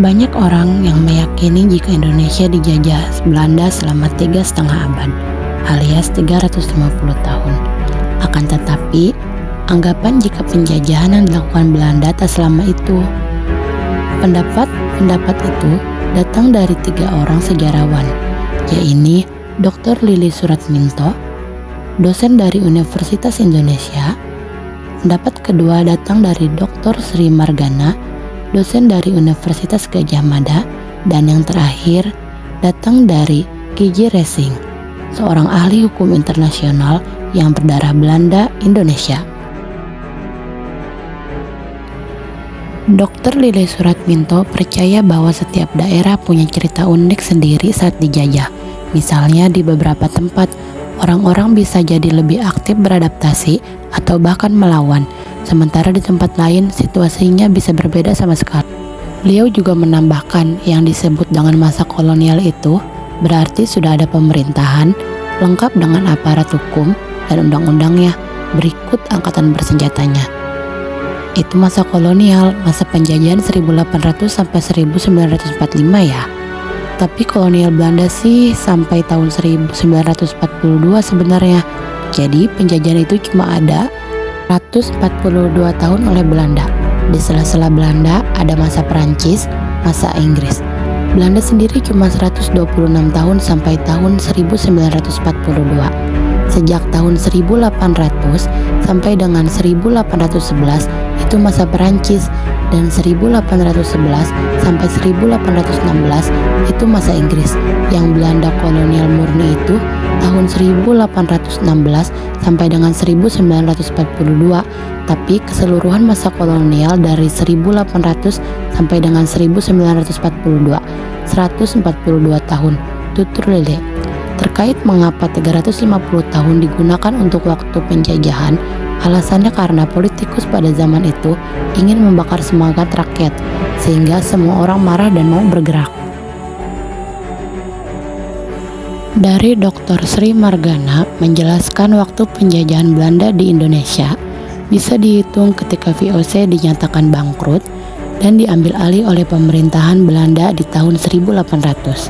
Banyak orang yang meyakini jika Indonesia dijajah Belanda selama 3,5 abad, alias 350 tahun. Akan tetapi, anggapan jika penjajahan yang dilakukan Belanda tak selama itu. Pendapat itu datang dari 3 orang sejarawan, yaitu Dr. Lili Suratminto, dosen dari Universitas Indonesia. Pendapat kedua datang dari Dr. Sri Margana, dosen dari Universitas Gadjah Mada, dan yang terakhir datang dari Gigi Resing, seorang ahli hukum internasional yang berdarah Belanda Indonesia. Dr. Lili Suratminto percaya bahwa setiap daerah punya cerita unik sendiri saat dijajah. Misalnya di beberapa tempat, orang-orang bisa jadi lebih aktif beradaptasi atau bahkan melawan, sementara di tempat lain situasinya bisa berbeda sama sekali. Beliau juga menambahkan yang disebut dengan masa kolonial itu berarti sudah ada pemerintahan lengkap dengan aparat hukum dan undang-undangnya, berikut angkatan bersenjatanya. Itu masa kolonial, masa penjajahan 1800 sampai 1945 ya. Tapi kolonial Belanda sih sampai tahun 1942 sebenarnya. Jadi penjajahan itu cuma ada 142 tahun oleh Belanda. Di sela-sela Belanda ada masa Perancis, masa Inggris. Belanda sendiri cuma 126 tahun sampai tahun 1942. Sejak tahun 1800 sampai dengan 1811 itu masa Perancis, dan 1811 sampai 1816 itu masa Inggris. Yang Belanda kolonial murni itu tahun 1816 sampai dengan 1942, tapi keseluruhan masa kolonial dari 1800 sampai dengan 1942, 142 tahun. Tutur Lele. Terkait mengapa 350 tahun digunakan untuk waktu penjajahan, alasannya karena politikus pada zaman itu ingin membakar semangat rakyat, sehingga semua orang marah dan mau bergerak. Dari Dr. Sri Margana menjelaskan waktu penjajahan Belanda di Indonesia bisa dihitung ketika VOC dinyatakan bangkrut dan diambil alih oleh pemerintahan Belanda di tahun 1800.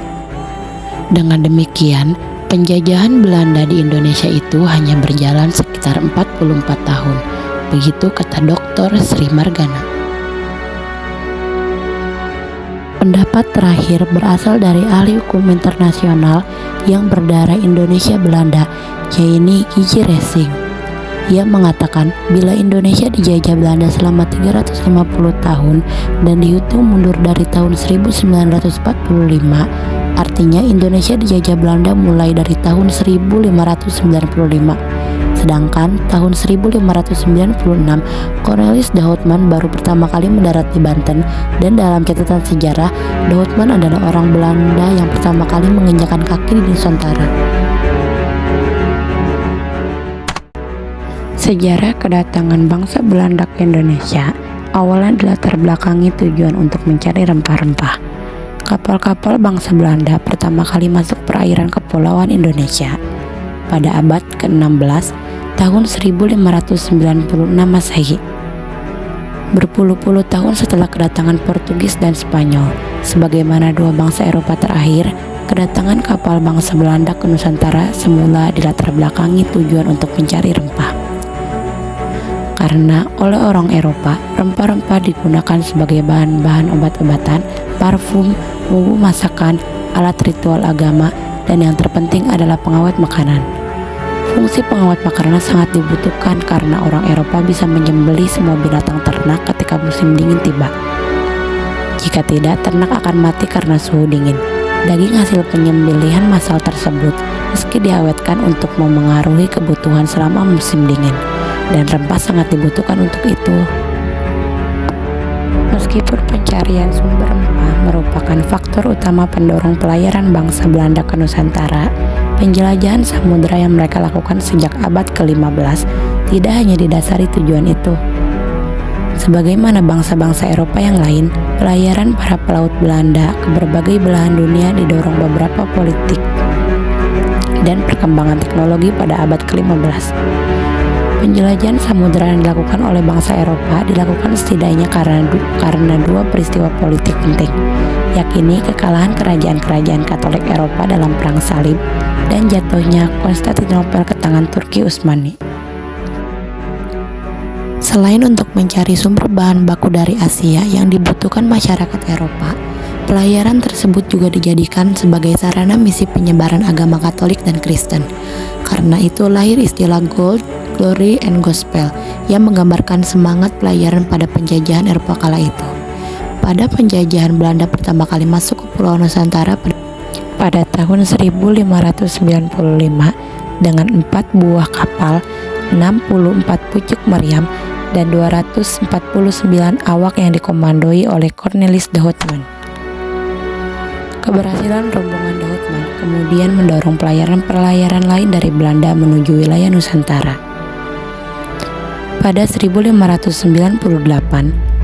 Dengan demikian, penjajahan Belanda di Indonesia itu hanya berjalan sekitar 44 tahun. Begitu kata Dr. Sri Margana. Pendapat terakhir berasal dari ahli hukum internasional yang berdarah Indonesia Belanda, yaitu Gigi Resing. Ia mengatakan bila Indonesia dijajah Belanda selama 350 tahun dan dihitung mundur dari tahun 1945, artinya Indonesia dijajah Belanda mulai dari tahun 1595. Sedangkan tahun 1596, Cornelis Dahoutman baru pertama kali mendarat di Banten, dan dalam catatan sejarah, Dahoutman adalah orang Belanda yang pertama kali menginjakan kaki di Nusantara. Sejarah kedatangan bangsa Belanda ke Indonesia awalnya dilatar belakangi tujuan untuk mencari rempah-rempah. Kapal-kapal bangsa Belanda pertama kali masuk perairan kepulauan Indonesia pada abad ke-16 tahun 1596 Masehi. Berpuluh-puluh tahun setelah kedatangan Portugis dan Spanyol, sebagaimana dua bangsa Eropa terakhir, kedatangan kapal bangsa Belanda ke Nusantara semula dilatar belakangi tujuan untuk mencari rempah. Karena oleh orang Eropa, rempah-rempah digunakan sebagai bahan-bahan obat-obatan, parfum, bumbu masakan, alat ritual agama, dan yang terpenting adalah pengawet makanan. Fungsi pengawet makanan sangat dibutuhkan karena orang Eropa bisa menyembelih semua binatang ternak ketika musim dingin tiba. Jika tidak, ternak akan mati karena suhu dingin. Daging hasil penyembelihan massal tersebut meski diawetkan untuk memengaruhi kebutuhan selama musim dingin, dan rempah sangat dibutuhkan untuk itu. Meskipun pencarian sumber rempah merupakan faktor utama pendorong pelayaran bangsa Belanda ke Nusantara, penjelajahan samudera yang mereka lakukan sejak abad ke-15 tidak hanya didasari tujuan itu. Sebagaimana bangsa-bangsa Eropa yang lain, pelayaran para pelaut Belanda ke berbagai belahan dunia didorong beberapa politik dan perkembangan teknologi pada abad ke-15. Penjelajahan samudera yang dilakukan oleh bangsa Eropa dilakukan setidaknya karena dua peristiwa politik penting, yakni kekalahan kerajaan-kerajaan Katolik Eropa dalam Perang Salib dan jatuhnya Konstantinopel ke tangan Turki Utsmani. Selain untuk mencari sumber bahan baku dari Asia yang dibutuhkan masyarakat Eropa, pelayaran tersebut juga dijadikan sebagai sarana misi penyebaran agama Katolik dan Kristen. Karena itu lahir istilah Gold, Glory, and Gospel yang menggambarkan semangat pelayaran pada penjajahan Eropa kala itu. Pada penjajahan Belanda pertama kali masuk ke Pulau Nusantara pada tahun 1595 dengan 4 buah kapal, 64 pucuk meriam, dan 249 awak yang dikomandoi oleh Cornelis de Houtman. Keberhasilan rombongan de Houtman kemudian mendorong pelayaran lain dari Belanda menuju wilayah Nusantara. Pada 1598,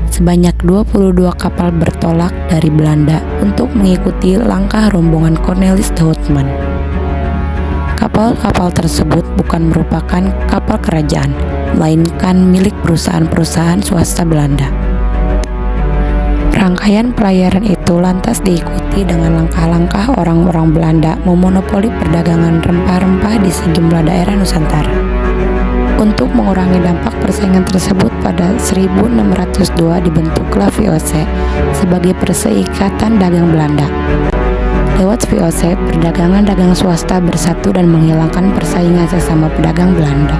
sebanyak 22 kapal bertolak dari Belanda untuk mengikuti langkah rombongan Cornelis de Houtman. Kapal-kapal tersebut bukan merupakan kapal kerajaan, melainkan milik perusahaan-perusahaan swasta Belanda. Rangkaian pelayaran itu lantas diikuti dengan langkah-langkah orang-orang Belanda memonopoli perdagangan rempah-rempah di sejumlah daerah Nusantara. Untuk mengurangi dampak persaingan tersebut, pada 1602 dibentuklah VOC sebagai Perserikatan Dagang Belanda. Lewat VOC, perdagangan dagang swasta bersatu dan menghilangkan persaingan sesama pedagang Belanda.